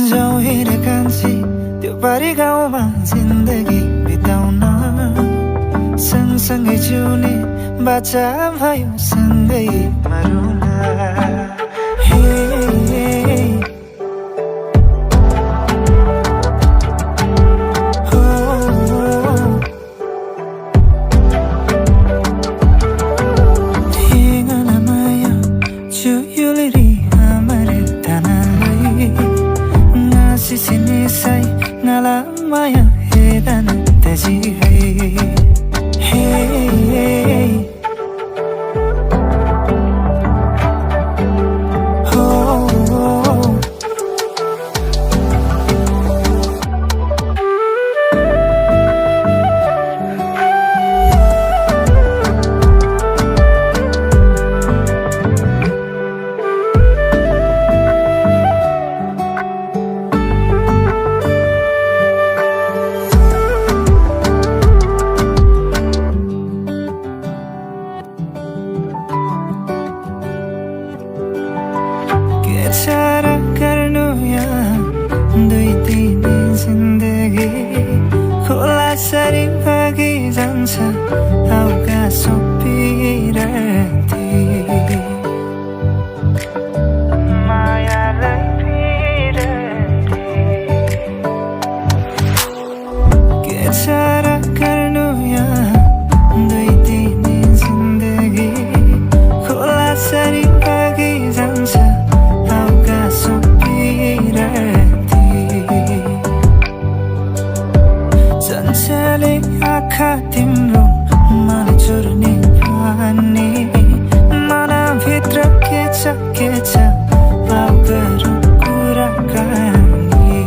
जाउँ हेर कान्छी त्यो पारी गाउँमा जिन्दगी बिताउन सँगसँगै जिउने बाचा भयो सँगै मरुला Sinisay ngalamaya hedan taji hey सारा गर्नु यहाँ दुई तिनी जिन्दगी खोला सरी भागी जान्छ आउका सोपिरहन्थे मायालाई पिरहन्थे के सारा गर्नु यहाँ दुई तिनी जिन्दगी खोला सरी भागी जान्छ चञ्चले आँखा तिम्रो मन चुर्ने पानी मनभित्र के छ आउ गरौँ कुराकानी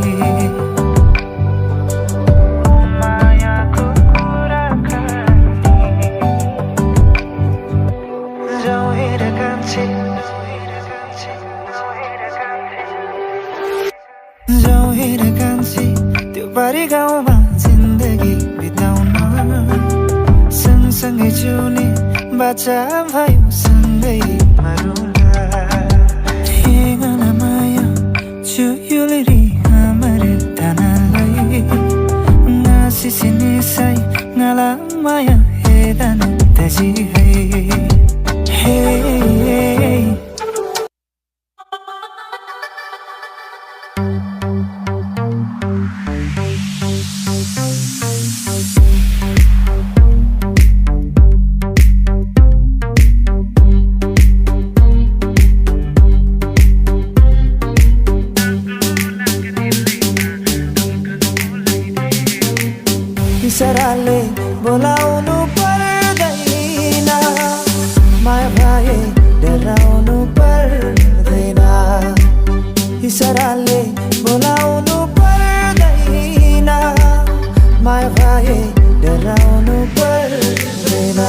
मायाको कुराकानी जाउँ हेर कान्छी जाउँ हेर कान्छी त्यो पारी गाउँमा जिन्दगी बिताउन सँगसँगै जिउने बाचा भयो सँगै मरुला ठेगाना माया चुयुली हाम्रो तानालाई नासिसिनिसाई नाला माया हेदान तजी हे इशाराले बोलाउनु पर्दैन माया भए डराउनु पर्दैन इशाराले बोलाउनु पर्दैन माया भए डराउनु पर्दैन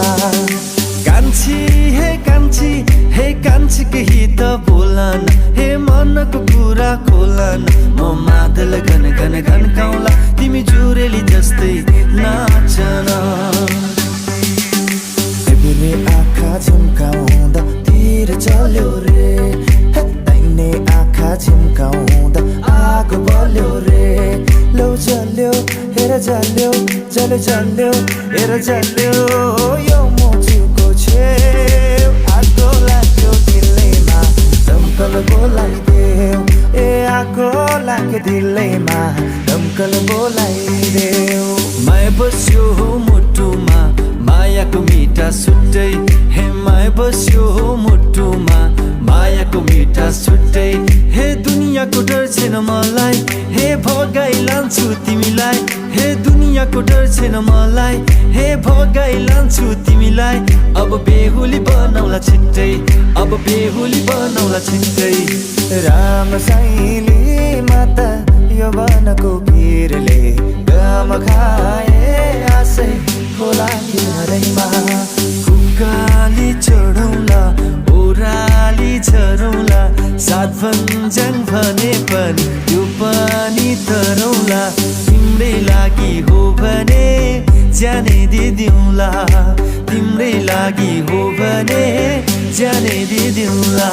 कान्छी हे कान्छी केही त बोलन हे मनको कुरा खोलन म मादल गन गन गन्काउला तिमी जुरेली जस्तै नाचन तिमीले आँखा झुम्काउँदा तिर चल्यो रे दाहिने आँखा झुम्काउँदा आगो बल्यो रे लौ जल्यो हेर जल्यो जल्यो जल्यो हेर जल्यो यो मुटुको छेउ आगो लाग्यो दिलैमा दमकल बोलाइदेऊ ए आगो लाग्यो दिलैमा दमकल बोलाइदेऊ माया बस्यो मुटुमा मायाको मिठा छुट्टै हे माया बस्यो मुटुमा मायाको मिठा छुट्टै हे दुनियाँको डर छैन मलाई हे भगाइ लान्छु तिमीलाई हे दुनियाँको डर छैन मलाई हे भगाइ लान्छु तिमीलाई अब बेहुली बनाउला छिट्टै अब बेहुली बनाउला छिट्टै राम साइली माता यो वनको भिरले गम खाए आसै होला हिउँदैमा कुकाली चढौला ओराली झरौला सात भञ्जन भने पनि त्यो पनि तरौला तिम्रै लागि हो भने जाने दिदिउँला तिम्रै लागि हो भने जाने दिदिउँला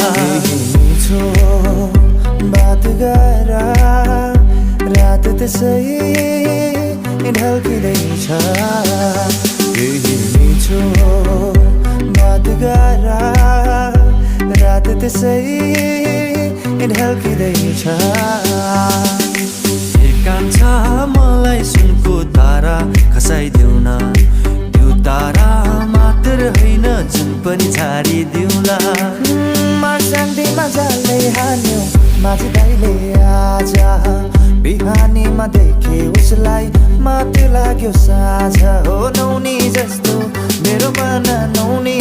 मिठो बात गरा त्यसै ढल्किँदैछ केही मिठो बात गारा रात त्यसै ढल्किँदैछ एकांश मलाई सुनको तारा खसाइदेऊ न त्यो तारा मात्र होइन जुन पनि छाडिदिउँला शान्तिमा जालै हान्यो माझी दाइले आज बिहानीमा देखे उसलाई मात्र लाग्यो साझ हो नौनी जस्तो मेरो मन नौनी